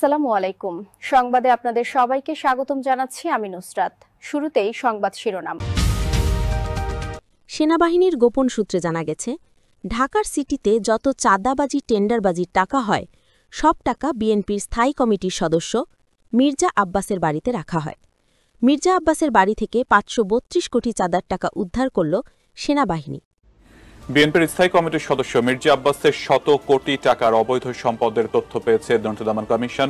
আসসালামু আলাইকুম। সংবাদে আপনাদের সবাইকে স্বাগতম জানাচ্ছি আমি নুসরাত। শুরুতেই সংবাদ শিরোনাম। সেনাবাহিনীর গোপন সূত্রে জানা গেছে, ঢাকার সিটিতে যত চাঁদাবাজি টেন্ডারবাজির টাকা হয় সব টাকা বিএনপির স্থায়ী কমিটির সদস্য মির্জা আব্বাসের বাড়িতে রাখা হয়। মির্জা আব্বাসের বাড়ি থেকে ৫৩২ কোটি চাঁদার টাকা উদ্ধার করল সেনাবাহিনী। বিএনপির স্থায়ী কমিটির সদস্য মির্জা আব্বাসের শত কোটি টাকার অবৈধ সম্পদের তথ্য পেয়েছে তদন্ত দমন কমিশন।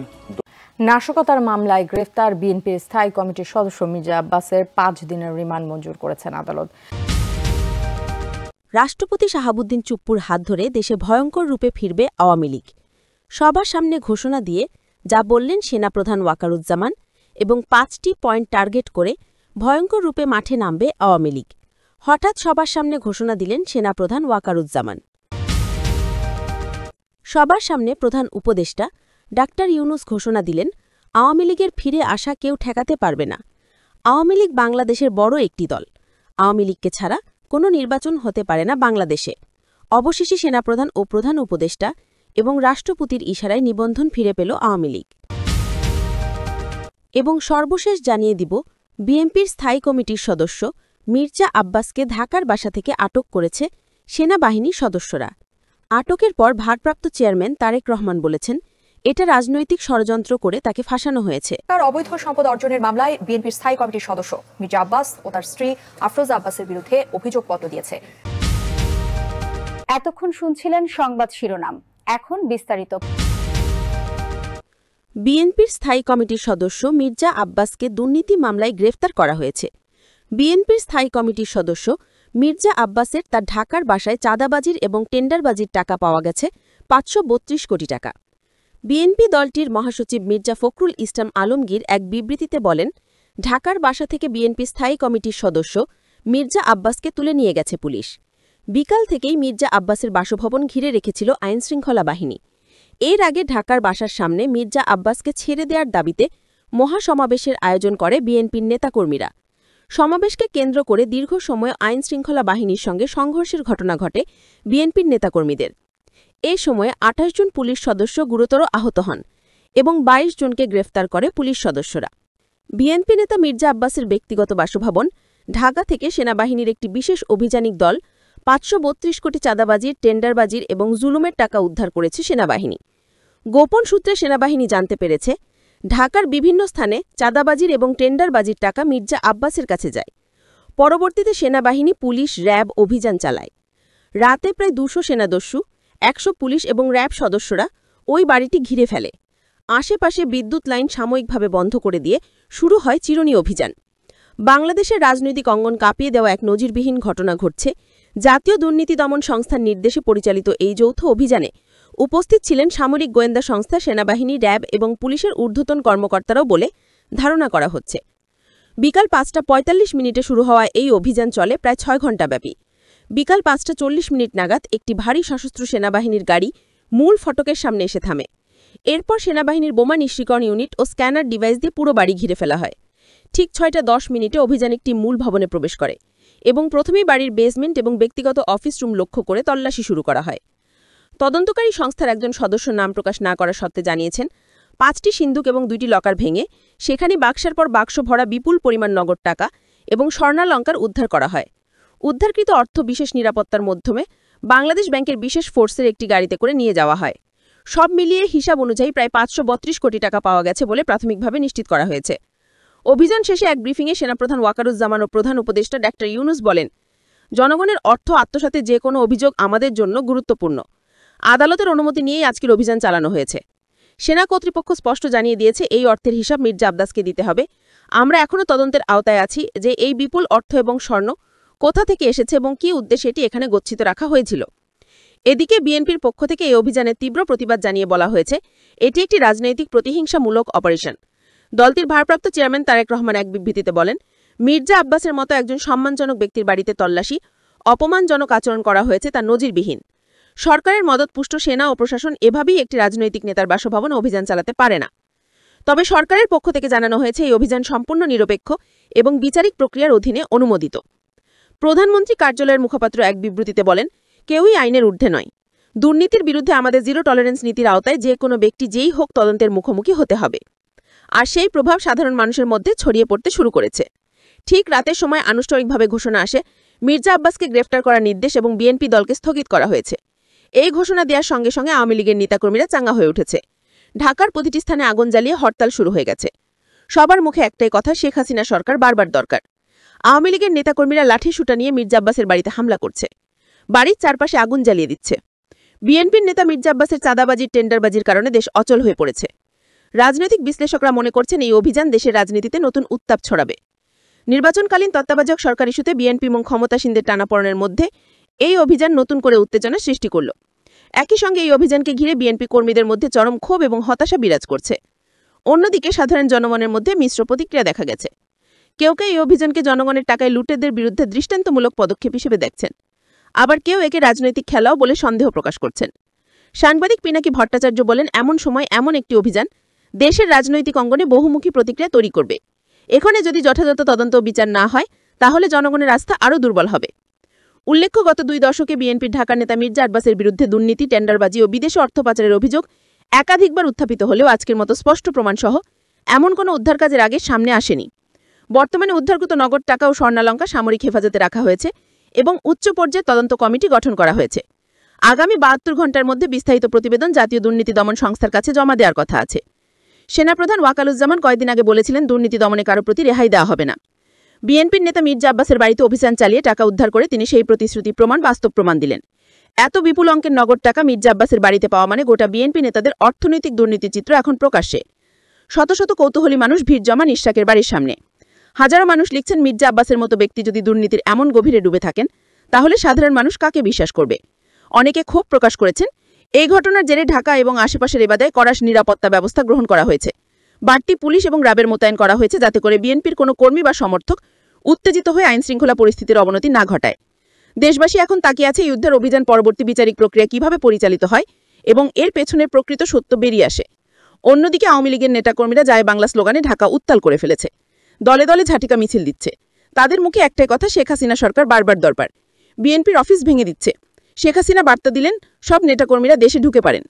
নাশকতার মামলায় গ্রেফতার বিএনপির স্থায়ী কমিটির সদস্য মির্জা আব্বাসের ৫ দিনের রিমান্ড মঞ্জুর করেছেন আদালত। রাষ্ট্রপতি শাহাবুদ্দিন চুপ্পুর হাত ধরে দেশে ভয়ঙ্কর রূপে ফিরবে আওয়ামী লীগ। সবার সামনে ঘোষণা দিয়ে যা বললেন সেনাপ্রধান ওয়াকারুজ্জামান এবং ৫টি পয়েন্ট টার্গেট করে ভয়ঙ্কর রূপে মাঠে নামবে আওয়ামী লীগ। হঠাৎ সবার সামনে ঘোষণা দিলেন সেনাপ্রধান ওয়াকারুজ্জামান। সবার সামনে প্রধান উপদেষ্টা ডাক্তার ইউনুস ঘোষণা দিলেন, আওয়ামী লীগের ফিরে আসা কেউ ঠেকাতে পারবে না। আওয়ামী লীগ বাংলাদেশের বড় একটি দল। আওয়ামী লীগকে ছাড়া কোনো নির্বাচন হতে পারে না বাংলাদেশে। অবশেষে সেনাপ্রধান ও প্রধান উপদেষ্টা এবং রাষ্ট্রপতির ইশারায় নিবন্ধন ফিরে পেল আওয়ামী লীগ। এবং সর্বশেষ জানিয়ে দিব, বিএনপির স্থায়ী কমিটির সদস্য মির্জা আব্বাসকে ঢাকার বাসা থেকে আটক করেছে সেনাবাহিনীর সদস্যরা। আটকের পর ভারপ্রাপ্ত চেয়ারম্যান তারেক রহমান বলেছেন, এটা রাজনৈতিক ষড়যন্ত্র করে তাকে ফাঁসানো হয়েছে। তার অবৈধ সম্পদ অর্জনের মামলায় বিএনপির স্থায়ী কমিটির সদস্য মির্জা আব্বাস ও তার স্ত্রী আফরোজা আব্বাসের বিরুদ্ধে অভিযোগপত্র দিয়েছে। এতক্ষণ শুনছিলেন সংবাদ শিরোনাম, এখন বিস্তারিত। বিএনপির স্থায়ী কমিটির সদস্য মির্জা আব্বাসকে দুর্নীতি মামলায় গ্রেফতার করা হয়েছে। বিএনপির স্থায়ী কমিটির সদস্য মির্জা আব্বাসের তার ঢাকার বাসায় চাঁদাবাজির এবং টেন্ডারবাজির টাকা পাওয়া গেছে ৫৩২ কোটি টাকা। বিএনপি দলটির মহাসচিব মির্জা ফখরুল ইসলাম আলমগীর এক বিবৃতিতে বলেন, ঢাকার বাসা থেকে বিএনপি স্থায়ী কমিটির সদস্য মির্জা আব্বাসকে তুলে নিয়ে গেছে পুলিশ। বিকাল থেকেই মির্জা আব্বাসের বাসভবন ঘিরে রেখেছিল আইনশৃঙ্খলা বাহিনী। এর আগে ঢাকার বাসার সামনে মির্জা আব্বাসকে ছেড়ে দেওয়ার দাবিতে মহাসমাবেশের আয়োজন করে বিএনপির নেতাকর্মীরা। সমাবেশকে কেন্দ্র করে দীর্ঘ সময় আইনশৃঙ্খলা বাহিনীর সঙ্গে সংঘর্ষের ঘটনা ঘটে বিএনপির নেতাকর্মীদের। এ সময়ে ২৮ জন পুলিশ সদস্য গুরুতর আহত হন এবং ২২ জনকে গ্রেফতার করে পুলিশ সদস্যরা। বিএনপি নেতা মির্জা আব্বাসের ব্যক্তিগত বাসভবন ঢাকা থেকে সেনাবাহিনীর একটি বিশেষ অভিযানিক দল ৫৩২ কোটি চাঁদাবাজির, টেন্ডারবাজির এবং জুলুমের টাকা উদ্ধার করেছে সেনাবাহিনী। গোপন সূত্রে সেনাবাহিনী জানতে পেরেছে, ঢাকার বিভিন্ন স্থানে চাঁদাবাজির এবং টেন্ডারবাজির টাকা মির্জা আব্বাসের কাছে যায়। পরবর্তীতে সেনাবাহিনী, পুলিশ, র্যাব অভিযান চালায়। রাতে প্রায় ২০০ সেনাদস্যু, ১০০ পুলিশ এবং র্যাব সদস্যরা ওই বাড়িটি ঘিরে ফেলে। আশেপাশে বিদ্যুৎ লাইন সাময়িকভাবে বন্ধ করে দিয়ে শুরু হয় চিরুনি অভিযান। বাংলাদেশের রাজনৈতিক অঙ্গন কাঁপিয়ে দেওয়া এক নজিরবিহীন ঘটনা ঘটছে। জাতীয় দুর্নীতি দমন সংস্থার নির্দেশে পরিচালিত এই যৌথ অভিযানে উপস্থিত ছিলেন সামরিক গোয়েন্দা সংস্থা, সেনাবাহিনী, র্যাব এবং পুলিশের ঊর্ধ্বতন কর্মকর্তারাও বলে ধারণা করা হচ্ছে। বিকাল ৫টা ৪৫ শুরু হওয়া এই অভিযান চলে প্রায় ৬ ঘণ্টাব্যাপী। বিকাল ৫টা ৪০ নাগাদ একটি ভারী সশস্ত্র সেনাবাহিনীর গাড়ি মূল ফটকের সামনে এসে থামে। এরপর সেনাবাহিনীর বোমা নিষ্ক্রিয়করণ ইউনিট ও স্ক্যানার ডিভাইস দিয়ে পুরো বাড়ি ঘিরে ফেলা হয়। ঠিক ৬টা ১০ অভিযানিকটি মূল ভবনে প্রবেশ করে এবং প্রথমেই বাড়ির বেসমেন্ট এবং ব্যক্তিগত অফিস রুম লক্ষ্য করে তল্লাশি শুরু করা হয়। তদন্তকারী সংস্থার একজন সদস্য নাম প্রকাশ না করা সত্ত্বে জানিয়েছেন, ৫টি সিন্দুক এবং ২টি লকার ভেঙে সেখানে বাক্সের পর বাক্স ভরা বিপুল পরিমাণ নগদ টাকা এবং স্বর্ণালঙ্কার উদ্ধার করা হয়। উদ্ধারকৃত অর্থ বিশেষ নিরাপত্তার মাধ্যমে বাংলাদেশ ব্যাংকের বিশেষ ফোর্সের একটি গাড়িতে করে নিয়ে যাওয়া হয়। সব মিলিয়ে হিসাব অনুযায়ী প্রায় ৫৩২ কোটি টাকা পাওয়া গেছে বলে প্রাথমিকভাবে নিশ্চিত করা হয়েছে। অভিযান শেষে এক ব্রিফিংয়ে সেনাপ্রধান ওয়াকারুজ্জামান ও প্রধান উপদেষ্টা ডাক্তার ইউনুস বলেন, জনগণের অর্থ আত্মসাতের যে কোনো অভিযোগ আমাদের জন্য গুরুত্বপূর্ণ। আদালতের অনুমতি নিয়েই আজকের অভিযান চালানো হয়েছে। সেনা কর্তৃপক্ষ স্পষ্ট জানিয়ে দিয়েছে, এই অর্থের হিসাব মির্জা আব্বাসকে দিতে হবে। আমরা এখনও তদন্তের আওতায় আছি যে এই বিপুল অর্থ এবং স্বর্ণ কোথা থেকে এসেছে এবং কী উদ্দেশ্যে এটি এখানে গচ্ছিত রাখা হয়েছিল। এদিকে বিএনপির পক্ষ থেকে এই অভিযানের তীব্র প্রতিবাদ জানিয়ে বলা হয়েছে, এটি একটি রাজনৈতিক প্রতিহিংসামূলক অপারেশন। দলটির ভারপ্রাপ্ত চেয়ারম্যান তারেক রহমান এক বিবৃতিতে বলেন, মির্জা আব্বাসের মতো একজন সম্মানজনক ব্যক্তির বাড়িতে তল্লাশি, অপমানজনক আচরণ করা হয়েছে তা নজিরবিহীন। সরকারের মদতপুষ্ট সেনা ও প্রশাসন এভাবেই একটি রাজনৈতিক নেতার বাসভবন অভিযান চালাতে পারে না। তবে সরকারের পক্ষ থেকে জানানো হয়েছে, এই অভিযান সম্পূর্ণ নিরপেক্ষ এবং বিচারিক প্রক্রিয়ার অধীনে অনুমোদিত। প্রধানমন্ত্রী কার্যালয়ের মুখপাত্র এক বিবৃতিতে বলেন, কেউই আইনের ঊর্ধ্বে নয়। দুর্নীতির বিরুদ্ধে আমাদের জিরো টলারেন্স নীতির আওতায় যে কোনো ব্যক্তি যেই হোক তদন্তের মুখোমুখি হতে হবে। আর সেই প্রভাব সাধারণ মানুষের মধ্যে ছড়িয়ে পড়তে শুরু করেছে। ঠিক রাতের সময় আনুষ্ঠানিকভাবে ঘোষণা আসে মির্জা আব্বাসকে গ্রেফতার করার নির্দেশ এবং বিএনপি দলকে স্থগিত করা হয়েছে। এই ঘোষণা দেওয়ার সঙ্গে সঙ্গে আওয়ামী লীগের নেতাকর্মীরা চাঙ্গা হয়ে উঠেছে। ঢাকার প্রতিটি স্থানে আগুন জ্বালিয়ে হরতাল শুরু হয়ে গেছে। সবার মুখে একটাই কথা, শেখ হাসিনা সরকার বারবার দরকার। আওয়ামী লীগের নেতাকর্মীরা লাঠি সুটা নিয়ে মির্জা আব্বাসের বাড়িতে হামলা করছে, বাড়ির চারপাশে আগুন জ্বালিয়ে দিচ্ছে। বিএনপির নেতা মির্জা আব্বাসের চাঁদাবাজির টেন্ডারবাজির কারণে দেশ অচল হয়ে পড়েছে। রাজনৈতিক বিশ্লেষকরা মনে করছেন এই অভিযান দেশের রাজনীতিতে নতুন উত্তাপ ছড়াবে। নির্বাচনকালীন তত্ত্বাবধায়ক সরকার ইস্যুতে বিএনপি এবং ক্ষমতাসীনদের টানাপড়েনের মধ্যে এই অভিযান নতুন করে উত্তেজনা সৃষ্টি করল। একই সঙ্গে এই অভিযানকে ঘিরে বিএনপি কর্মীদের মধ্যে চরম ক্ষোভ এবং হতাশা বিরাজ করছে। অন্যদিকে সাধারণ জনগণের মধ্যে মিশ্র প্রতিক্রিয়া দেখা গেছে। কেউ কেউ এই অভিযানকে জনগণের টাকায় লুটেদের বিরুদ্ধে দৃষ্টান্তমূলক পদক্ষেপ হিসেবে দেখছেন, আবার কেউ একে রাজনৈতিক খেলাও বলে সন্দেহ প্রকাশ করছেন। সাংবাদিক পিনাকি ভট্টাচার্য বলেন, এমন সময় এমন একটি অভিযান দেশের রাজনৈতিক অঙ্গনে বহুমুখী প্রতিক্রিয়া তৈরি করবে। এখানে যদি যথাযথ তদন্ত ও বিচার না হয় তাহলে জনগণের আস্থা আরও দুর্বল হবে। উল্লেখ্য, গত 2 দশকে বিএনপির ঢাকার নেতা মির্জা আব্বাসের বিরুদ্ধে দুর্নীতি, টেন্ডারবাজি ও বিদেশে অর্থ পাচারের অভিযোগ একাধিকবার উত্থাপিত হলেও আজকের মতো স্পষ্ট প্রমাণসহ এমন কোনো উদ্ধার কাজের আগে সামনে আসেনি। বর্তমানে উদ্ধারকৃত নগদ টাকা ও স্বর্ণালঙ্কার সামরিক হেফাজতে রাখা হয়েছে এবং উচ্চ পর্যায়ের তদন্ত কমিটি গঠন করা হয়েছে। আগামী 72 ঘণ্টার মধ্যে বিস্তারিত প্রতিবেদন জাতীয় দুর্নীতি দমন সংস্থার কাছে জমা দেওয়ার কথা আছে। সেনাপ্রধান ওয়াকারুজ্জামান কয়েকদিন আগে বলেছিলেন, দুর্নীতি দমনে কারো প্রতি রেহাই দেওয়া হবে না। বিএনপির নেতা মির্জা আব্বাসের বাড়িতে অভিযান চালিয়ে টাকা উদ্ধার করে তিনি সেই প্রতিশ্রুতি বাস্তব প্রমাণ দিলেন। এত বিপুল অঙ্কের নগদ টাকা মির্জা আব্বাসের বাড়িতে পাওয়া মানে গোটা বিএনপি নেতাদের অর্থনৈতিক দুর্নীতির চিত্র এখন প্রকাশ্যে। শত শত কৌতূহলী মানুষ ভিড় জমান ইশরাকের বাড়ির সামনে। হাজারো মানুষ লিখছেন, মির্জা আব্বাসের মতো ব্যক্তি যদি দুর্নীতির এমন গভীরে ডুবে থাকেন তাহলে সাধারণ মানুষ কাকে বিশ্বাস করবে। অনেকে ক্ষোভ প্রকাশ করেছেন। এই ঘটনার জেরে ঢাকা এবং আশেপাশের এলাকায় কড়া নিরাপত্তা ব্যবস্থা গ্রহণ করা হয়েছে। বাড়তি পুলিশ এবং র্যাবের মোতায়েন করা হয়েছে যাতে করে বিএনপির কোনো কর্মী বা সমর্থক উত্তেজিত হয়ে আইনশৃঙ্খলা পরিস্থিতির অবনতি না ঘটায়। দেশবাসী এখন তাকিয়ে আছে এই উদ্ধার অভিযান পরবর্তী বিচারিক প্রক্রিয়া কিভাবে পরিচালিত হয় এবং এর পেছনের প্রকৃত সত্য বেরিয়ে আসে। অন্যদিকে আওয়ামী লীগের নেতাকর্মীরা জয় বাংলা স্লোগানে ঢাকা উত্তাল করে ফেলেছে। দলে দলে ঝাঁটিকা মিছিল দিচ্ছে। তাদের মুখে একটাই কথা, শেখ হাসিনা সরকার বারবার দরকার। বিএনপির অফিস ভেঙে দিচ্ছে। শেখ হাসিনা বার্তা দিলেন, সব নেতাকর্মীরা দেশে ঢুকে পারেন।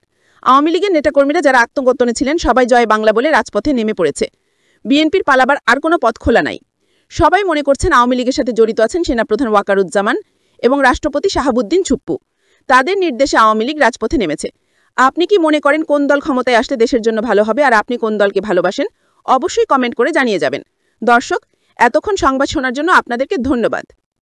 আওয়ামী লীগের নেতাকর্মীরা যারা আত্মগোপনে ছিলেন সবাই জয় বাংলা বলে রাজপথে নেমে পড়েছে। বিএনপির পালাবার আর কোনো পথ খোলা নাই। সবাই মনে করছেন আওয়ামী লীগের সাথে জড়িত আছেন সেনাপ্রধান ওয়াকারুজ্জামান এবং রাষ্ট্রপতি শাহাবুদ্দিন চুপ্পু। তাদের নির্দেশে আওয়ামী লীগ রাজপথে নেমেছে। আপনি কি মনে করেন কোন দল ক্ষমতায় আসলে দেশের জন্য ভালো হবে, আর আপনি কোন দলকে ভালোবাসেন? অবশ্যই কমেন্ট করে জানিয়ে যাবেন। দর্শক, এতক্ষণ সংবাদ শোনার জন্য আপনাদেরকে ধন্যবাদ।